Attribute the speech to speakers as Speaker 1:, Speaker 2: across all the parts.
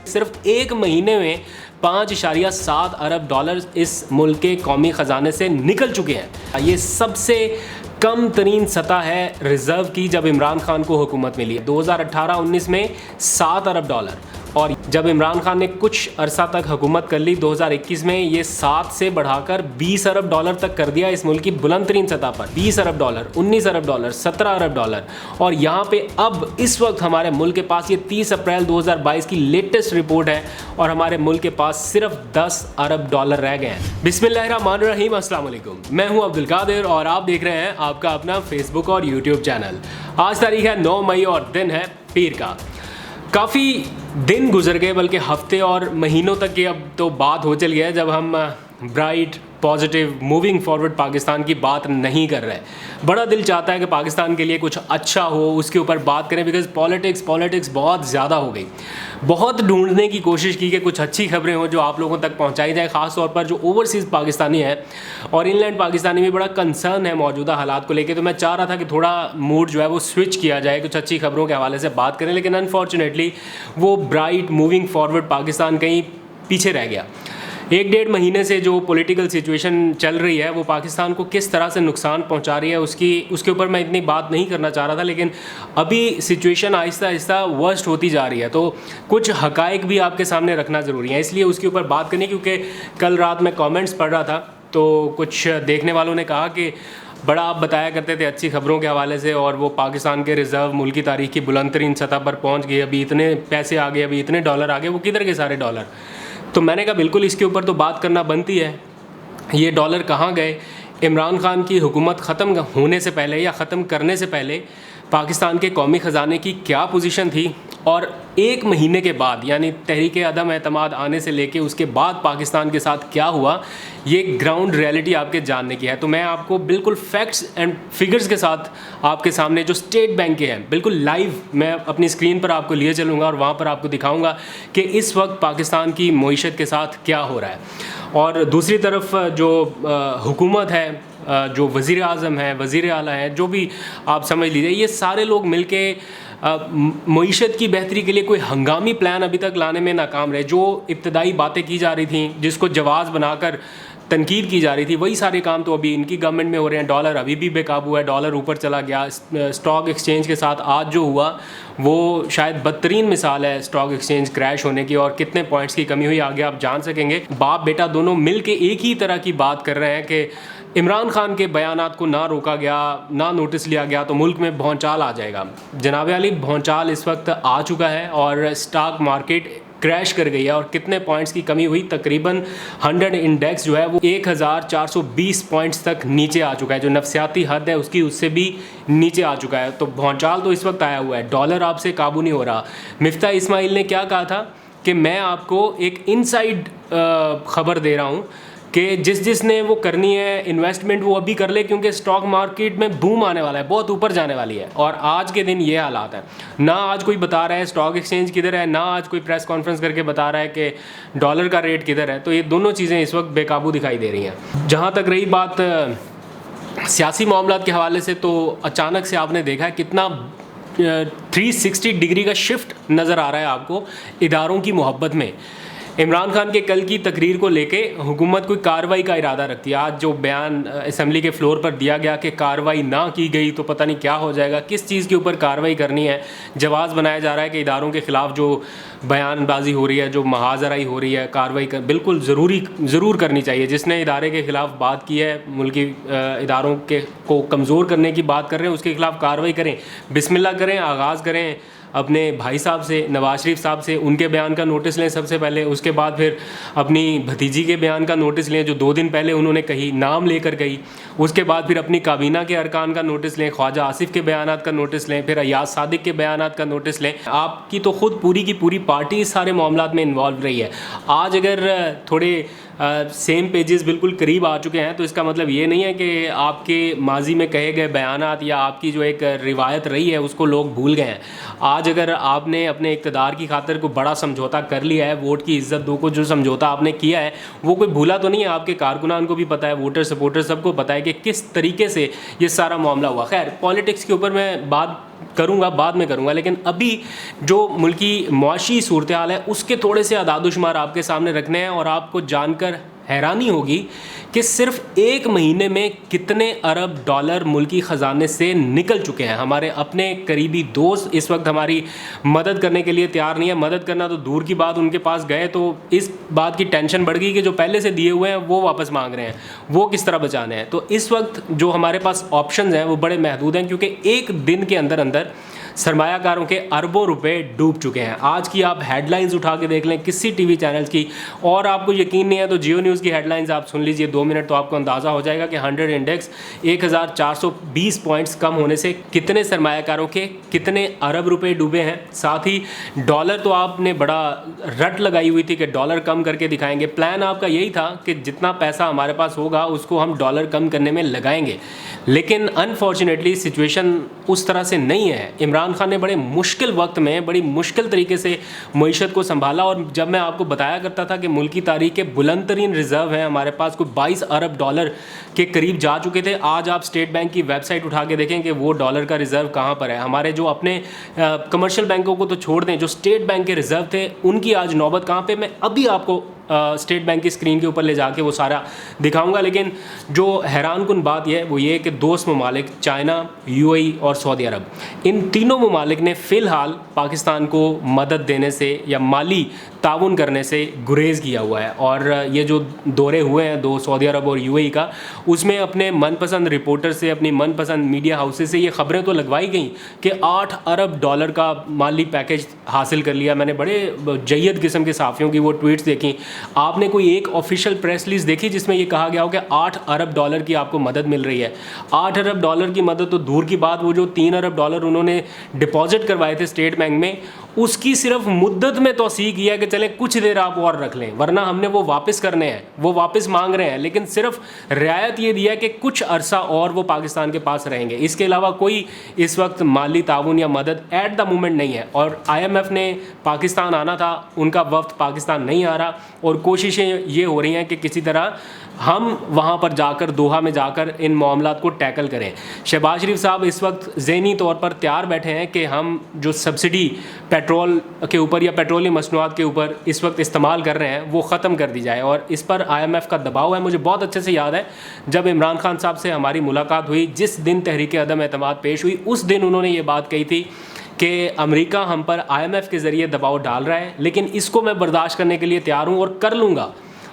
Speaker 1: सिर्फ एक महीने में 5.7 अरब डॉलर इस मुल्क के कौमी ख़जाने से निकल चुके हैं। ये सबसे कम तरीन सतह है रिज़र्व की जब इमरान खान को हुकूमत मिली है। 2018-19 में 7 अरब डॉलर, और जब इमरान खान ने कुछ अरसा तक हुकूमत कर ली 2021 में ये 7 से बढ़ाकर 20 अरब डॉलर तक कर दिया इस मुल्क की बुलंद तरीन सतह पर। 20 अरब डॉलर, 19 अरब डॉलर, 17 अरब डॉलर, और यहाँ पे अब इस वक्त हमारे मुल्क के पास, ये 30 अप्रैल 2022 की लेटेस्ट रिपोर्ट है, और हमारे मुल्क के पास सिर्फ 10 अरब डॉलर रह गए हैं। बिस्मिल्लाहिर्रहमानिर्रहीम, अस्सलाम वालेकुम। मैं हूँ अब्दुल कादिर और आप देख रहे हैं आपका अपना फेसबुक और यूट्यूब चैनल। आज तारीख है 9 मई और दिन है पीर का। काफ़ी दिन गुजर गए, बल्कि हफ्ते और महीनों तक की अब तो बात हो चली है जब हम bright, positive, moving forward Pakistan की बात नहीं कर रहे। बड़ा दिल चाहता है कि पाकिस्तान के लिए कुछ अच्छा हो, उसके ऊपर बात करें, बिकॉज पॉलिटिक्स बहुत ज़्यादा हो गई। बहुत ढूंढने की कोशिश की कि कुछ अच्छी खबरें हो जो आप लोगों तक पहुंचाई जाए, ख़ास तौर पर जो ओवरसीज़ पाकिस्तानी है और इनलैंड पाकिस्तानी में बड़ा कंसर्न है मौजूदा हालात को लेकर। तो मैं चाह रहा था कि थोड़ा मूड जो है वो स्विच किया जाए, कुछ अच्छी खबरों के हवाले से बात करें, लेकिन अनफॉर्चुनेटली वो ब्राइट मूविंग फॉरवर्ड पाकिस्तान कहीं पीछे रह गया। 1-1.5 महीने से जो पॉलिटिकल सिचुएशन चल रही है वो पाकिस्तान को किस तरह से नुकसान पहुंचा रही है उसके ऊपर मैं इतनी बात नहीं करना चाह रहा था, लेकिन अभी सिचुएशन आहिस्ता आहिस्ता वर्स्ट होती जा रही है। तो कुछ हकाइक भी आपके सामने रखना ज़रूरी है, इसलिए उसके ऊपर बात करनी। क्योंकि कल रात मैं कमेंट्स पढ़ रहा था तो कुछ देखने वालों ने कहा कि बड़ा आप बताया करते थे अच्छी खबरों के हवाले से, और वो पाकिस्तान के रिज़र्व मुल्क की तारीख की बुलंद तरीन सतह पर पहुँच गए, अभी इतने पैसे आ गए, अभी इतने डॉलर आ गए, वो किधर के सारे डॉलर। तो मैंने कहा बिल्कुल इसके ऊपर तो बात करना बनती है। ये डॉलर कहाँ गए? इमरान खान की हुकूमत ख़त्म होने से पहले या ख़त्म करने से पहले पाकिस्तान के कौमी ख़जाने की क्या पोजीशन थी, और एक महीने के बाद यानी तहरीक अदम एतमाद आने से लेके उसके बाद पाकिस्तान के साथ क्या हुआ, ये ग्राउंड रियलिटी आपके जानने की है। तो मैं आपको बिल्कुल फैक्ट्स एंड फिगर्स के साथ आपके सामने जो स्टेट बैंक के हैं बिल्कुल लाइव मैं अपनी स्क्रीन पर आपको लिए चलूँगा और वहाँ पर आपको दिखाऊँगा कि इस वक्त पाकिस्तान की मईशत के साथ क्या हो रहा है। और दूसरी तरफ जो हुकूमत है, जो वज़ीर आज़म है, वज़ीर आला है, जो भी आप समझ लीजिए, ये सारे लोग मिलके मईशत की बेहतरी के लिए कोई हंगामी प्लान अभी तक लाने में नाकाम रहे। जो इब्तदाई बातें की जा रही थी, जिसको जवाज़ बनाकर तनकीद की जा रही थी, वही सारे काम तो अभी इनकी गवर्नमेंट में हो रहे हैं। डॉलर अभी भी बेकाबू है, डॉलर ऊपर चला गया। स्टॉक एक्सचेंज के साथ आज जो हुआ वो शायद बदतरीन मिसाल है स्टॉक एक्सचेंज क्रैश होने की, और कितने पॉइंट्स की कमी हुई आगे आप जान सकेंगे। बाप बेटा दोनों मिल के एक ही तरह की बात कर रहे हैं कि इमरान खान के बयानात को ना रोका गया, ना नोटिस लिया गया तो मुल्क में भौचाल आ जाएगा। जनाब अली, भौचाल इस वक्त आ चुका है और स्टॉक मार्केट क्रैश कर गई है, और कितने पॉइंट्स की कमी हुई, तकरीबन 100 इंडेक्स जो है वो 1420 पॉइंट्स तक नीचे आ चुका है, जो नफसियाती हद है उसकी उससे भी नीचे आ चुका है। तो भौचाल तो इस वक्त आया हुआ है, डॉलर आपसे काबू नहीं हो रहा। मिफ्ता इस्माइल ने क्या कहा था कि मैं आपको एक इनसाइड खबर दे रहा हूँ कि जिसने वो करनी है इन्वेस्टमेंट वो अभी कर ले, क्योंकि स्टॉक मार्केट में बूम आने वाला है, बहुत ऊपर जाने वाली है। और आज के दिन ये हालात है, ना आज कोई बता रहा है स्टॉक एक्सचेंज किधर है, ना आज कोई प्रेस कॉन्फ्रेंस करके बता रहा है कि डॉलर का रेट किधर है। तो ये दोनों चीज़ें इस वक्त बेकाबू दिखाई दे रही हैं। जहाँ तक रही बात सियासी मामलात के हवाले से, तो अचानक से आपने देखा है कितना 360 डिग्री का शिफ्ट नज़र आ रहा है आपको इदारों की मोहब्बत में। इमरान खान के कल की तकरीर को लेके हुकूमत कोई कार्रवाई का इरादा रखती है। आज जो बयान असम्बली के फ्लोर पर दिया गया कि कार्रवाई ना की गई तो पता नहीं क्या हो जाएगा, किस चीज़ के ऊपर कार्रवाई करनी है। जवाज़ बनाया जा रहा है कि इदारों के ख़िलाफ़ जो बयानबाजी हो रही है, जो महाजराई हो रही है, कार्रवाई बिल्कुल ज़रूर करनी चाहिए। जिसने इदारे के ख़िलाफ़ बात की है, मुल्की इदारों के को कमज़ोर करने की बात कर रहे हैं, उसके ख़िलाफ़ कार्रवाई करें, बिस्मिल्लाह करें, आगाज़ करें अपने भाई साहब से, नवाज शरीफ साहब से, उनके बयान का नोटिस लें सबसे पहले। उसके बाद फिर अपनी भतीजी के बयान का नोटिस लें जो 2 दिन पहले उन्होंने कही, नाम लेकर गई। उसके बाद फिर अपनी काबीना के अरकान का नोटिस लें, ख्वाजा आसिफ के बयानात का नोटिस लें, फिर अयाज सादिक के बयानात का नोटिस लें। आपकी तो खुद पूरी की पूरी पार्टी इस सारे मामलात में इन्वॉल्व रही है। आज अगर थोड़े सेम पेजेस बिल्कुल करीब आ चुके हैं तो इसका मतलब ये नहीं है कि आपके माजी में कहे गए बयानात या आपकी जो एक रिवायत रही है उसको लोग भूल गए हैं। आज अगर आपने अपने इक़्तिदार की खातिर को बड़ा समझौता कर लिया है, वोट की इज़्ज़त दो को जो समझौता आपने किया है वो कोई भूला तो नहीं है। आपके कारकुनान को भी पता है, वोटर सपोर्टर सबको पता है कि किस तरीके से ये सारा मामला हुआ। खैर, पॉलिटिक्स के ऊपर मैं बात करूँगा, बाद में करूँगा, लेकिन अभी जो मुल्की मुआशी सूरत हाल है उसके थोड़े से अदाद-ओ-शुमार आपके सामने रखने हैं और आपको जानकर हैरानी होगी कि सिर्फ एक महीने में कितने अरब डॉलर मुल्की ख़जाने से निकल चुके हैं। हमारे अपने करीबी दोस्त इस वक्त हमारी मदद करने के लिए तैयार नहीं है। मदद करना तो दूर की बात, उनके पास गए तो इस बात की टेंशन बढ़ गई कि जो पहले से दिए हुए हैं वो वापस मांग रहे हैं, वो किस तरह बचाने हैं। तो इस वक्त जो हमारे पास ऑप्शंस हैं वो बड़े महदूद हैं, क्योंकि एक दिन के अंदर अंदर सरमायाकारों के अरबों रुपए डूब चुके हैं। आज की आप हेडलाइंस उठा के देख लें किसी टीवी चैनल्स की, और आपको यकीन नहीं है तो जियो न्यूज़ की हेडलाइंस आप सुन लीजिए 2 मिनट, तो आपको अंदाज़ा हो जाएगा कि 100 इंडेक्स 1420 पॉइंट्स कम होने से कितने सरमायाकारों के कितने अरब रुपए डूबे हैं। साथ ही डॉलर तो आपने बड़ा रट लगाई हुई थी कि डॉलर कम करके दिखाएंगे। प्लान आपका यही था कि जितना पैसा हमारे पास होगा उसको हम डॉलर कम करने में लगाएंगे, लेकिन अनफॉर्चुनेटली सिचुएशन उस तरह से नहीं है। इमरान खान ने बड़े मुश्किल वक्त में बड़ी मुश्किल तरीके से मईशत को संभाला, और जब मैं आपको बताया करता था कि मुल्की तारीख के बुलंद तरीन रिज़र्व हैं हमारे पास, कोई 22 अरब डॉलर के करीब जा चुके थे। आज आप स्टेट बैंक की वेबसाइट उठा के देखें कि वो डॉलर का रिज़र्व कहाँ पर है। हमारे जो अपने कमर्शियल बैंकों को तो छोड़ दें, जो स्टेट बैंक के रिज़र्व थे उनकी आज नौबत कहाँ पे, मैं अभी आपको स्टेट बैंक की स्क्रीन के ऊपर ले जाके वो सारा दिखाऊंगा। लेकिन जो हैरान कुन बात यह है वो ये कि दोस्त ममालिक चाइना, यूएई और सऊदी अरब, इन तीनों ममालिक ने फ़िलहाल पाकिस्तान को मदद देने से या माली ताउन करने से गुरेज़ किया हुआ है। और ये जो दौरे हुए हैं दो, सऊदी अरब और यूएई का, उसमें अपने मनपसंद रिपोर्टर से, अपनी मनपसंद मीडिया हाउसेस से ये खबरें तो लगवाई गई कि 8 अरब डॉलर का माली पैकेज हासिल कर लिया। मैंने बड़े जय्यद किस्म के साफ़ियों की वो ट्वीट्स देखी। आपने कोई एक ऑफिशियल प्रेस रिलीज देखी जिसमें ये कहा गया हो कि 8 अरब डॉलर की आपको मदद मिल रही है? 8 अरब डॉलर की मदद तो दूर की बात, वो जो 3 अरब डॉलर उन्होंने डिपॉजिट करवाए थे स्टेट बैंक में, उसकी सिर्फ मुद्दत में तौसीक किया कि चले कुछ देर आप और रख लें, वरना हमने वो वापस करने हैं, वो वापस मांग रहे हैं, लेकिन सिर्फ रियायत ये दिया कि कुछ अरसा और वो पाकिस्तान के पास रहेंगे। इसके अलावा कोई इस वक्त माली ताउन या मदद एट द मोमेंट नहीं है। और IMF ने पाकिस्तान आना था, उनका वफ्द पाकिस्तान नहीं आ रहा, और कोशिशें ये हो रही हैं कि किसी तरह हम वहाँ पर जाकर, दोहा में जाकर इन मामलात को टैकल करें। शहबाज शरीफ साहब इस वक्त ज़हनी तौर पर तैयार बैठे हैं कि हम जो सब्सिडी पेट्रोल के ऊपर या पेट्रोलियम मसनूआत के ऊपर इस वक्त इस्तेमाल कर रहे हैं वो ख़त्म कर दी जाए, और इस पर IMF का दबाव है। मुझे बहुत अच्छे से याद है जब इमरान खान साहब से हमारी मुलाकात हुई, जिस दिन तहरीक अदम एतमाद पेश हुई, उस दिन उन्होंने ये बात कही थी कि अमेरिका हम पर IMF के ज़रिए दबाव डाल रहा है, लेकिन इसको मैं बर्दाश्त करने के लिए तैयार हूँ और कर लूँगा।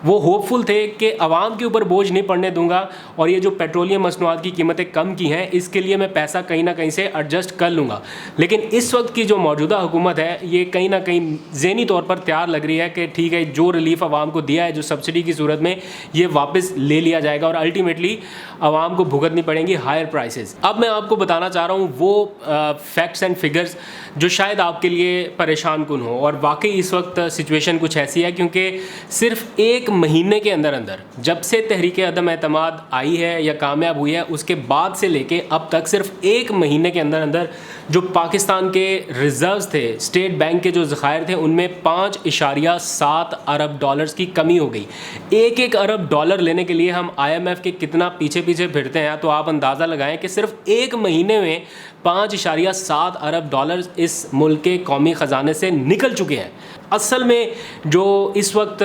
Speaker 1: वो होपफुल थे कि आवाम के ऊपर बोझ नहीं पड़ने दूंगा, और ये जो पेट्रोलियम मसनूआत की कीमतें कम की हैं इसके लिए मैं पैसा कहीं ना कहीं से एडजस्ट कर लूँगा। लेकिन इस वक्त की जो मौजूदा हुकूमत है ये कहीं ना कहीं ज़हनी तौर पर तैयार लग रही है कि ठीक है, जो रिलीफ आवाम को दिया है जो सब्सिडी की सूरत में, ये वापस ले लिया जाएगा और अल्टीमेटली आवाम को भुगतनी पड़ेंगी हायर प्राइसेस। अब मैं आपको बताना चाह रहा हूँ वो फैक्ट्स एंड फिगर्स जो शायद आपके लिए परेशान कुन हो, और वाकई इस वक्त सिचुएशन कुछ ऐसी है क्योंकि सिर्फ एक महीने के अंदर अंदर, जब से तहरीक अदम एतमाद आई है या कामयाब हुई है, उसके बाद से लेके अब तक सिर्फ एक महीने के अंदर अंदर जो पाकिस्तान के रिजर्व्स थे, स्टेट बैंक के जो ज़खायर थे, उनमें 5.7 अरब डॉलर्स की कमी हो गई। एक अरब डॉलर लेने के लिए हम IMF के कितना पीछे पीछे फिरते हैं, तो आप अंदाज़ा लगाएं कि सिर्फ एक महीने में 5.7 अरब डॉलर इस मुल्क के कौमी ख़जाने से निकल चुके हैं। असल में जो इस वक्त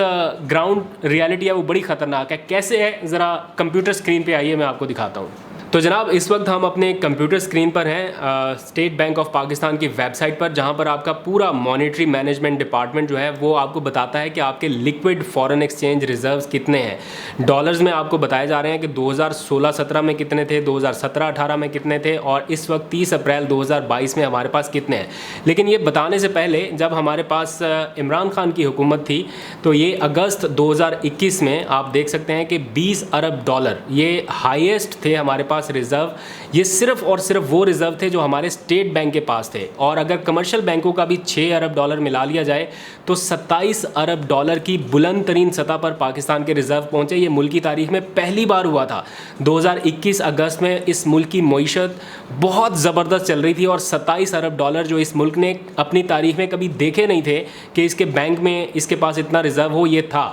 Speaker 1: ग्राउंड रियलिटी है वो बड़ी ख़तरनाक है। कैसे है, ज़रा कंप्यूटर स्क्रीन पे आइए, मैं आपको दिखाता हूँ। तो जनाब इस वक्त हम अपने कंप्यूटर स्क्रीन पर हैं स्टेट बैंक ऑफ पाकिस्तान की वेबसाइट पर, जहां पर आपका पूरा मॉनेटरी मैनेजमेंट डिपार्टमेंट जो है वो आपको बताता है कि आपके लिक्विड फॉरेन एक्सचेंज रिजर्व्स कितने हैं। डॉलर्स में आपको बताए जा रहे हैं कि 2016-17 में कितने थे, 2017-18 में कितने थे, और इस वक्त 30 अप्रैल 2022 में हमारे पास कितने हैं। लेकिन ये बताने से पहले जब हमारे पास इमरान खान की हुकूमत थी तो ये अगस्त 2021 में आप देख सकते हैं कि 20 अरब डॉलर ये हाईएस्ट थे हमारे पास रिजर्व। ये सिर्फ और सिर्फ वो रिजर्व थे जो हमारे स्टेट बैंक के पास थे, और अगर कमर्शियल बैंकों का भी 6 अरब डॉलर मिला लिया जाए तो 27 अरब डॉलर की बुलंद तरीन सतह पर पाकिस्तान के रिजर्व पहुंचे। ये मुल्क की तारीख में पहली बार हुआ था। 2021 अगस्त में इस मुल्क की मईशत बहुत ज़बरदस्त चल रही थी, और 27 अरब डॉलर जो इस मुल्क ने अपनी तारीख में कभी देखे नहीं थे कि इसके बैंक में इसके पास इतना रिजर्व हो, ये था।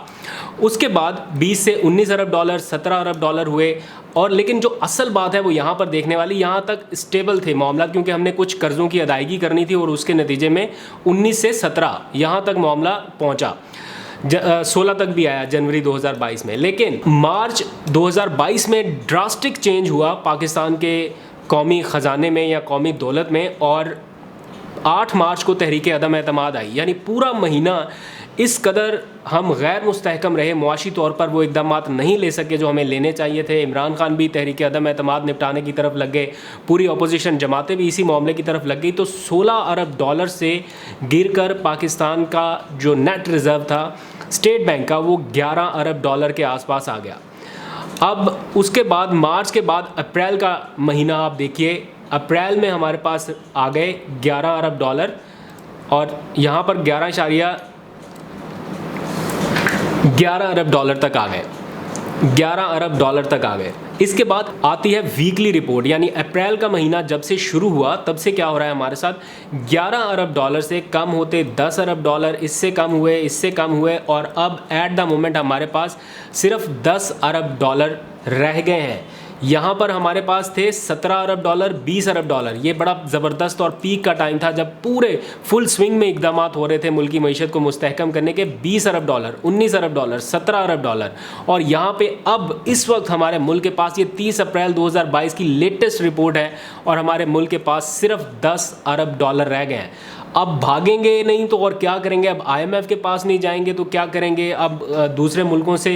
Speaker 1: उसके बाद 20 से 19 अरब डॉलर, 17 अरब डॉलर हुए, और लेकिन जो असल बात है वो यहाँ पर देखने वाली, यहाँ तक स्टेबल थे मामला क्योंकि हमने कुछ कर्ज़ों की अदायगी करनी थी और उसके नतीजे में 19 से 17 यहाँ तक मामला पहुँचा, 16 तक भी आया जनवरी 2022 में। लेकिन मार्च 2022 में ड्रास्टिक चेंज हुआ पाकिस्तान के कौमी ख़जाने में या कौमी दौलत में, और 8 मार्च को तहरीक अदम एतमाद आई। यानी पूरा महीना इस कदर हम गैर मुस्तहकम रहे, मुआशी तौर पर वो इक़दामात नहीं ले सके जो हमें लेने चाहिए थे। इमरान खान भी तहरीक अदम एतमाद निपटाने की तरफ लग गए, पूरी अपोजिशन जमातें भी इसी मामले की तरफ लग गई। तो 16 अरब डॉलर से गिरकर पाकिस्तान का जो नेट रिज़र्व था स्टेट बैंक का वो 11 अरब डॉलर के आसपास आ गया। अब उसके बाद मार्च के बाद अप्रैल का महीना आप देखिए, अप्रैल में हमारे पास आ गए 11 अरब डॉलर और यहाँ पर 11 अरब डॉलर तक आ गए, 11 अरब डॉलर तक आ गए। इसके बाद आती है वीकली रिपोर्ट, यानी अप्रैल का महीना जब से शुरू हुआ तब से क्या हो रहा है हमारे साथ, 11 अरब डॉलर से कम होते 10 अरब डॉलर, इससे कम हुए, इससे कम हुए, और अब एट द मोमेंट हमारे पास सिर्फ 10 अरब डॉलर रह गए हैं। यहाँ पर हमारे पास थे 17 अरब डॉलर, 20 अरब डॉलर। ये बड़ा ज़बरदस्त और पीक का टाइम था जब पूरे फुल स्विंग में इक़दामात हो रहे थे मुल्की मईशत को मुस्तहकम करने के। 20 अरब डॉलर, 19 अरब डॉलर, 17 अरब डॉलर, और यहाँ पे अब इस वक्त हमारे मुल्क के पास, ये 30 अप्रैल 2022 की लेटेस्ट रिपोर्ट है, और हमारे मुल्क के पास सिर्फ 10 अरब डॉलर रह गए हैं। अब भागेंगे नहीं तो और क्या करेंगे, अब IMF के पास नहीं जाएंगे तो क्या करेंगे, अब दूसरे मुल्कों से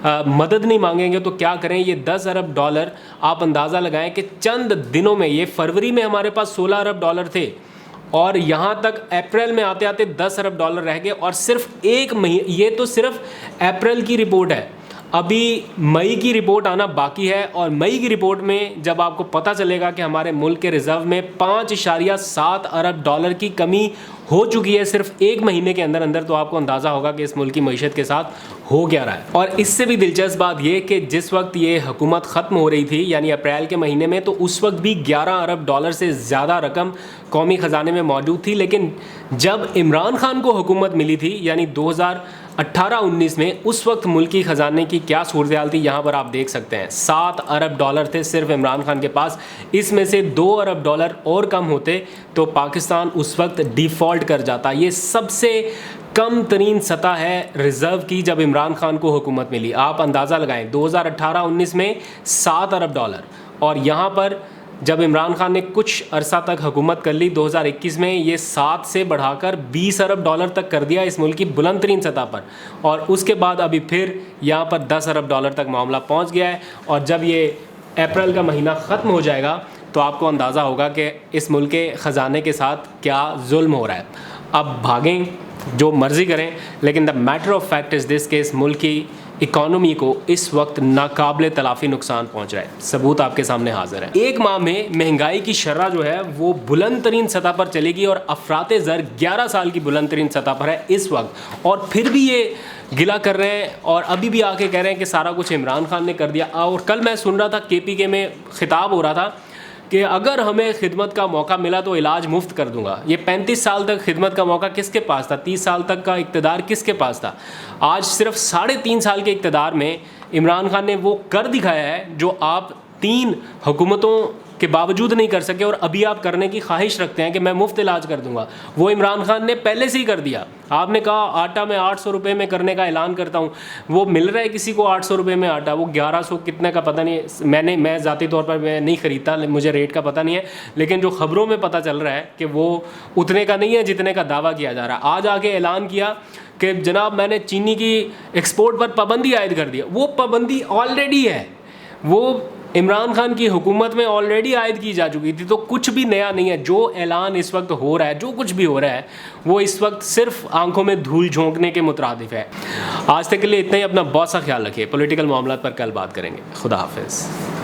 Speaker 1: मदद नहीं मांगेंगे तो क्या करें। ये 10 अरब डॉलर आप अंदाज़ा लगाएं कि चंद दिनों में, ये फरवरी में हमारे पास 16 अरब डॉलर थे और यहाँ तक अप्रैल में आते आते 10 अरब डॉलर रह गए। और सिर्फ एक महीने, ये तो सिर्फ अप्रैल की रिपोर्ट है, अभी मई की रिपोर्ट आना बाकी है, और मई की रिपोर्ट में जब आपको पता चलेगा कि हमारे मुल्क के रिज़र्व में 5.7 अरब डॉलर की कमी हो चुकी है सिर्फ एक महीने के अंदर अंदर, तो आपको अंदाज़ा होगा कि इस मुल्क की मईशत के साथ हो क्या रहा है। और इससे भी दिलचस्प बात यह कि जिस वक्त ये हुकूमत ख़त्म हो रही थी यानी अप्रैल के महीने में, तो उस वक्त भी 11 अरब डॉलर से ज़्यादा रकम कौमी ख़जाने में मौजूद थी। लेकिन जब इमरान खान को हुकूमत मिली थी यानी 2018-19 में, उस वक्त मुल्की ख़जाने की क्या सूरत हाल थी यहाँ पर आप देख सकते हैं। 7 अरब डॉलर थे सिर्फ इमरान खान के पास, इसमें से 2 अरब डॉलर और कम होते तो पाकिस्तान उस वक्त डिफ़ॉल्ट कर जाता। ये सबसे कम तरीन सतह है रिज़र्व की जब इमरान खान को हुकूमत मिली। आप अंदाज़ा लगाएं 2018-19 में 7 अरब डॉलर, और यहाँ पर जब इमरान खान ने कुछ अरसा तक हुकूमत कर ली 2021 में, ये 7 से बढ़ाकर 20 अरब डॉलर तक कर दिया इस मुल्क की बुलंद तरीन सतह पर। और उसके बाद अभी फिर यहाँ पर 10 अरब डॉलर तक मामला पहुँच गया है। और जब ये अप्रैल का महीना ख़त्म हो जाएगा तो आपको अंदाज़ा होगा कि इस मुल्क के ख़जाने के साथ क्या जुल्म हो रहा है। अब भागें जो मर्ज़ी करें, लेकिन the matter of fact is this कि इस मुल्क की इकॉनमी को इस वक्त नाकाबिले तलाफ़ी नुकसान पहुंच रहा है। सबूत आपके सामने हाजिर है। एक माह में महंगाई की शरह जो है वो बुलंद तरीन सतह पर चलेगी और अफरात ज़र 11 साल की बुलंद तरीन सतह पर है इस वक्त, और फिर भी ये गिला कर रहे हैं और अभी भी आके कह रहे हैं कि सारा कुछ इमरान खान ने कर दिया। और कल मैं सुन रहा था KPK में ख़िताब हो रहा था कि अगर हमें खिदमत का मौका मिला तो इलाज मुफ्त कर दूंगा। ये 35 साल तक खिदमत का मौका किसके पास था, 30 साल तक का इक़्तिदार किसके पास था। आज सिर्फ 3.5 साल के इक़्तिदार में इमरान खान ने वो कर दिखाया है जो आप 3 हुकूमतों के बावजूद नहीं कर सके, और अभी आप करने की ख्वाहिश रखते हैं कि मैं मुफ्त इलाज कर दूंगा। वो इमरान खान ने पहले से ही कर दिया। आपने कहा आटा मैं 800 रुपये में करने का ऐलान करता हूँ, वो मिल रहा है किसी को 800 रुपये में आटा, वो 1100 कितने का पता नहीं। मैं ज़ाती तौर पर मैं नहीं ख़रीदता, मुझे रेट का पता नहीं है, लेकिन जो ख़बरों में पता चल रहा है कि वो उतने का नहीं है जितने का दावा किया जा रहा है। आज आके ऐलान किया कि जनाब मैंने चीनी की एक्सपोर्ट पर पाबंदी आयद कर दिया। वो पाबंदी ऑलरेडी है, वो इमरान खान की हुकूमत में ऑलरेडी आयद की जा चुकी थी, तो कुछ भी नया नहीं है। जो ऐलान इस वक्त हो रहा है, जो कुछ भी हो रहा है, वो इस वक्त सिर्फ आंखों में धूल झोंकने के मुतरादिफ है। आज तक के लिए इतना ही। अपना बहुत सा ख्याल रखिए। पॉलिटिकल मामला पर कल बात करेंगे। खुदा हाफिज़।